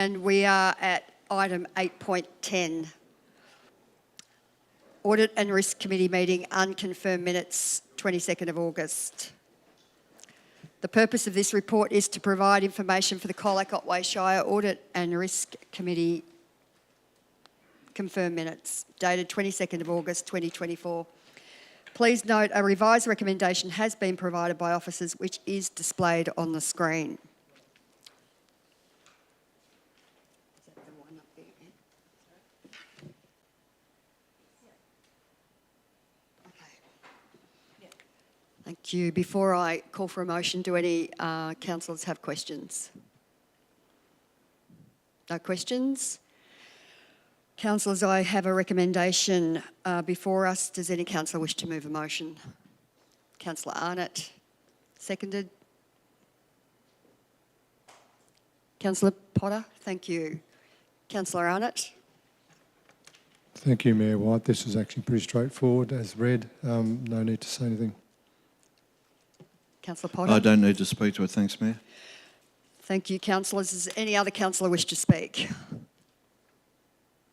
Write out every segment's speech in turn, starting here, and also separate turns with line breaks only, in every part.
And we are at item 8.10. Audit and Risk Committee meeting, unconfirmed minutes, 22nd of August. The purpose of this report is to provide information for the Colac Otway Shire Audit and Risk Committee confirmed minutes, dated 22nd of August 2024. Please note a revised recommendation has been provided by officers, which is displayed on the screen. Thank you. Before I call for a motion, do any councillors have questions? No questions? Councillors, I have a recommendation before us. Does any councillor wish to move a motion? Councillor Arnott, seconded. Councillor Potter, thank you. Councillor Arnott.
Thank you, Mayor White. This is actually pretty straightforward as read. No need to say anything.
Councillor Potter.
I don't need to speak to it, thanks, Mayor.
Thank you, councillors. Does any other councillor wish to speak?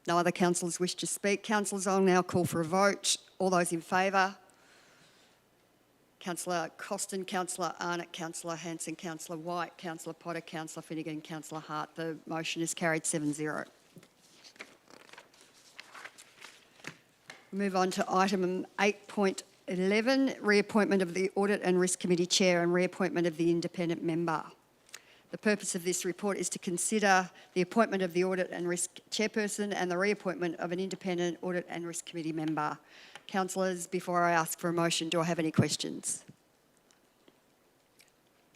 No other councillors wish to speak. Councillors, I'll now call for a vote. All those in favour? Councillor Costin, Councillor Arnott, Councillor Hanson, Councillor White, Councillor Potter, Councillor Finnegan, Councillor Hart. The motion is carried 7-0. Move on to item 8.11, reappointment of the Audit and Risk Committee Chair and reappointment of the independent member. The purpose of this report is to consider the appointment of the Audit and Risk Chairperson and the reappointment of an independent Audit and Risk Committee member. Councillors, before I ask for a motion, do I have any questions?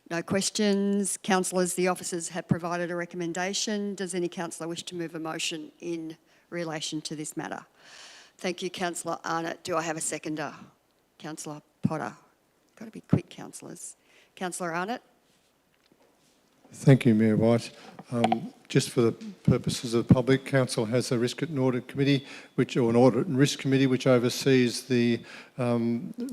No questions. Councillors, the officers have provided a recommendation. Does any councillor wish to move a motion in relation to this matter? Thank you, Councillor Arnott. Do I have a seconder? Councillor Potter. Got to be quick, councillors. Councillor Arnott.
Thank you, Mayor White. Just for the purposes of the public, Council has a Risk and Audit Committee, an Audit and Risk Committee, which oversees the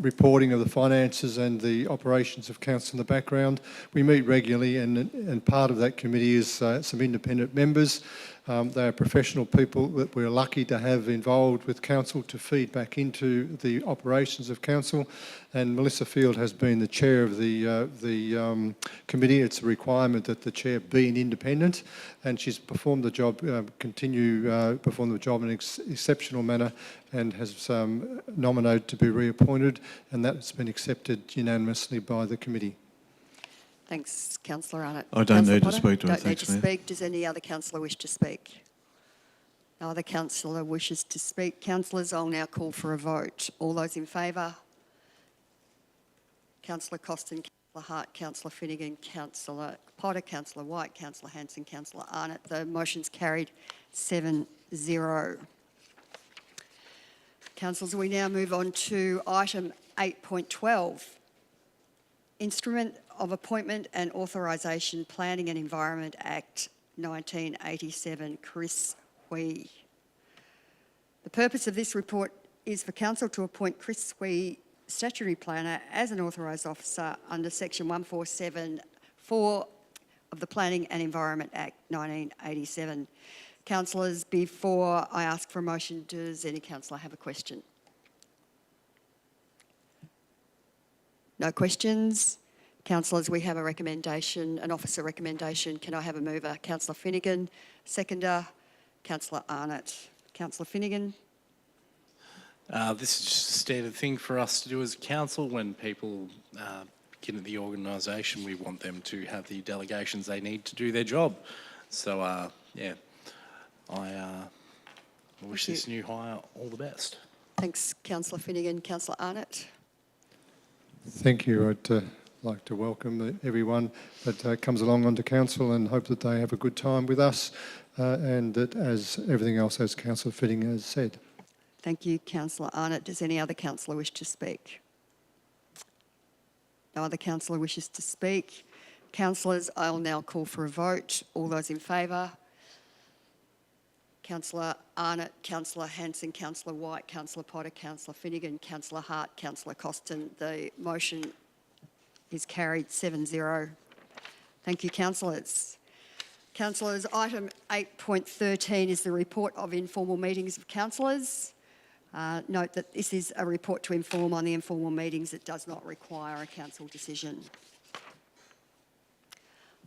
reporting of the finances and the operations of Council in the background. We meet regularly, and part of that committee is some independent members. They are professional people that we're lucky to have involved with Council to feed back into the operations of Council. And Melissa Field has been the chair of the committee. It's a requirement that the chair be an independent, and she's performed the job, perform the job in an exceptional manner, and has nominated to be reappointed, and that's been accepted unanimously by the committee.
Thanks, Councillor Arnott.
I don't need to speak to it,
thanks, Mayor.
Don't need to speak.
Does any other councillor wish to speak? No other councillor wishes to speak. Councillors, I'll now call for a vote. All those in favour? Councillor Costin, Councillor Hart, Councillor Finnegan, Councillor Potter, Councillor White, Councillor Hanson, Councillor Arnott. The motion's carried 7-0. Councillors, we now move on to item 8.12. Instrument of Appointment and Authorisation, Planning and Environment Act 1987, Chris Wee. The purpose of this report is for Council to appoint Chris Wee, Statutory Planner, as an authorised officer under Section 147(4) of the Planning and Environment Act 1987. Councillors, before I ask for a motion, does any councillor have a question? No questions. Councillors, we have a recommendation, an officer recommendation. Can I have a mover? Councillor Finnegan, seconder. Councillor Arnott. Councillor Finnegan.
This is just a standard thing for us to do as a council. When people get into the organisation, we want them to have the delegations they need to do their job. So, yeah, I wish this new hire all the best.
Thanks, Councillor Finnegan. Councillor Arnott.
Thank you. I'd like to welcome everyone that comes along onto Council and hope that they have a good time with us and that, as everything else, as Councillor Finnegan has said.
Thank you, Councillor Arnott. Does any other councillor wish to speak? No other councillor wishes to speak. Councillors, I'll now call for a vote. All those in favour? Councillor Arnott, Councillor Hanson, Councillor White, Councillor Potter, Councillor Finnegan, Councillor Hart, Councillor Costin. The motion is carried 7-0. Thank you, councillors. Councillors, item 8.13 is the report of informal meetings of councillors. Note that this is a report to inform on the informal meetings. It does not require a council decision.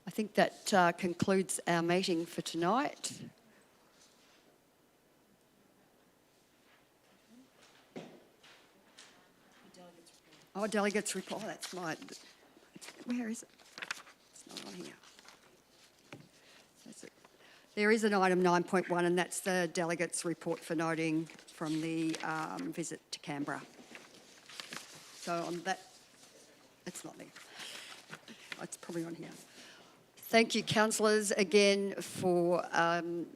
I think that concludes our meeting for tonight. Oh, delegates report. That's my. Where is it? It's not on here. That's it. There is an item 9.1, and that's the delegates report for noting from the visit to Canberra. So on that, it's not there. It's probably on here. Thank you, councillors, again for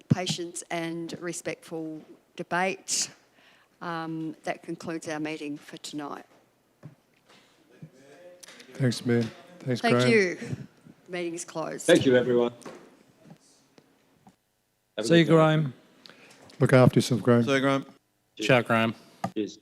patience and respectful debate. That concludes our meeting for tonight.
Thanks, Mayor. Thanks, Graham.
Thank you. Meeting is closed.
Thank you, everyone. Have a
See you,
good night.
Graham.
Look after yourself, Graham.
So, Graham.
Ciao, Graham.
Cheers.